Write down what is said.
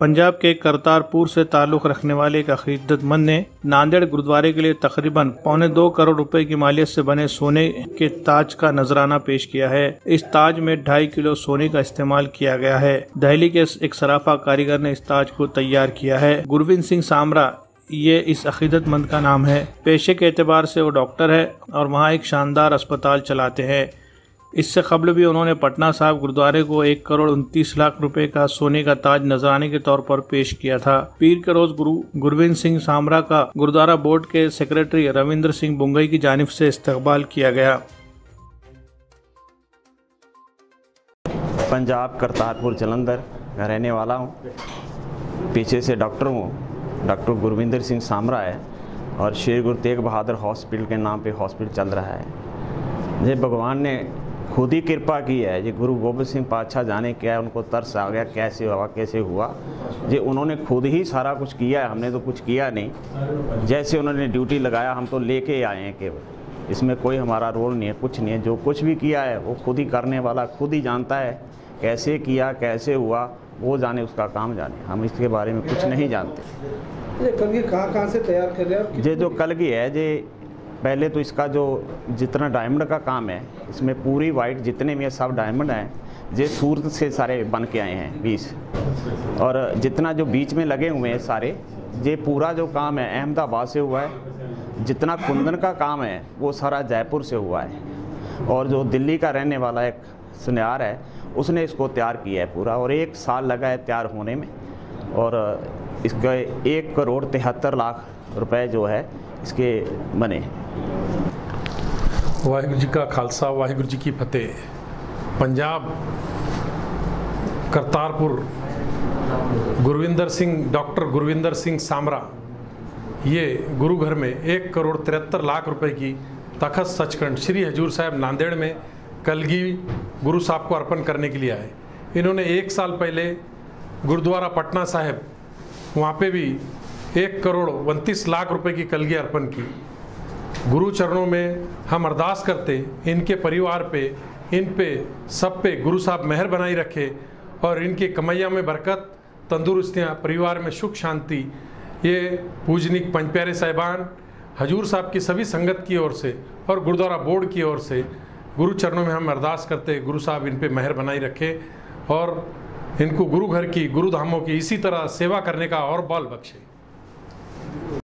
पंजाब के करतारपुर से ताल्लुक़ रखने वाले एक अक़ीदतमंद ने नांदेड़ गुरुद्वारे के लिए तकरीबन 2.25 करोड़ रुपए की मालियत से बने सोने के ताज का नजराना पेश किया है। इस ताज में 2.5 किलो सोने का इस्तेमाल किया गया है। दिल्ली के एक सराफा कारीगर ने इस ताज को तैयार किया है। गुरविंदर सिंह सामरा ये इस अक़ीदतमंद का नाम है। पेशे के एतबार से वो डॉक्टर है और वहाँ एक शानदार अस्पताल चलाते हैं। इससे कबल भी उन्होंने पटना साहिब गुरुद्वारे को 1 करोड़ 29 लाख रुपए का सोने का ताज नजराने के तौर पर पेश किया था। पीर के रोज गुरविंदर सिंह सामरा का गुरुद्वारा बोर्ड के सेक्रेटरी रविंद्र सिंह बुंगई की जानिब से इस्तकबाल किया गया। पंजाब करतारपुर जलंधर का रहने वाला हूँ। पीछे से डॉक्टर हूँ। डॉक्टर गुरविंदर सिंह सामरा है और श्री गुरु तेग बहादुर हॉस्पिटल के नाम पे हॉस्पिटल चल रहा है। ये भगवान ने खुद ही कृपा की है। ये गुरु गोबिंद सिंह पातशाह जाने क्या उनको तरस आ गया, कैसे हुआ ये उन्होंने खुद ही सारा कुछ किया है। हमने तो कुछ किया नहीं। जैसे उन्होंने ड्यूटी लगाया हम तो लेके आए हैं केवल। इसमें कोई हमारा रोल नहीं है, कुछ नहीं है। जो कुछ भी किया है वो खुद ही करने वाला खुद ही जानता है। कैसे किया, कैसे हुआ वो जाने, उसका काम जाने। हम इसके बारे में कुछ नहीं जानते। ये कलगी कहाँ से तैयार कर रहे हैं? ये जो कलगी है ये पहले तो इसका जो जितना डायमंड का काम है इसमें पूरी वाइट जितने भी सब डायमंड हैं ये सूरत से सारे बन के आए हैं 20। और जितना जो बीच में लगे हुए हैं सारे ये पूरा जो काम है अहमदाबाद से हुआ है। जितना कुंदन का काम है वो सारा जयपुर से हुआ है। और जो दिल्ली का रहने वाला एक सुनियार है उसने इसको तैयार किया है पूरा। और 1 साल लगा है तैयार होने में। और इसका 1 करोड़ 73 लाख रुपए जो है इसके बने। वाहिगुरू जी का खालसा, वाहिगुरू जी की फतेह। पंजाब करतारपुर डॉक्टर गुरविंदर सिंह सामरा ये गुरु घर में 1 करोड़ 73 लाख रुपए की तखत सचखंड श्री हजूर साहिब नांदेड़ में कलगी गुरु साहब को अर्पण करने के लिए आए। इन्होंने 1 साल पहले गुरुद्वारा पटना साहिब वहाँ पे भी 1 करोड़ 29 लाख रुपए की कलगी अर्पण की। गुरु चरणों में हम अरदास करते इनके परिवार पे, इन पे सब पे गुरु साहब मेहर बनाई रखे और इनके कमैया में बरकत, तंदुरुस्तियाँ, परिवार में सुख शांति। ये पूजनिक पंच प्यारे साहिबान हजूर साहब की सभी संगत की ओर से और गुरुद्वारा बोर्ड की ओर से गुरु चरणों में हम अरदास करते गुरु साहब इन पे मेहर बनाई रखे और इनको गुरु घर की, गुरु धामों की इसी तरह सेवा करने का और बल बख्शे।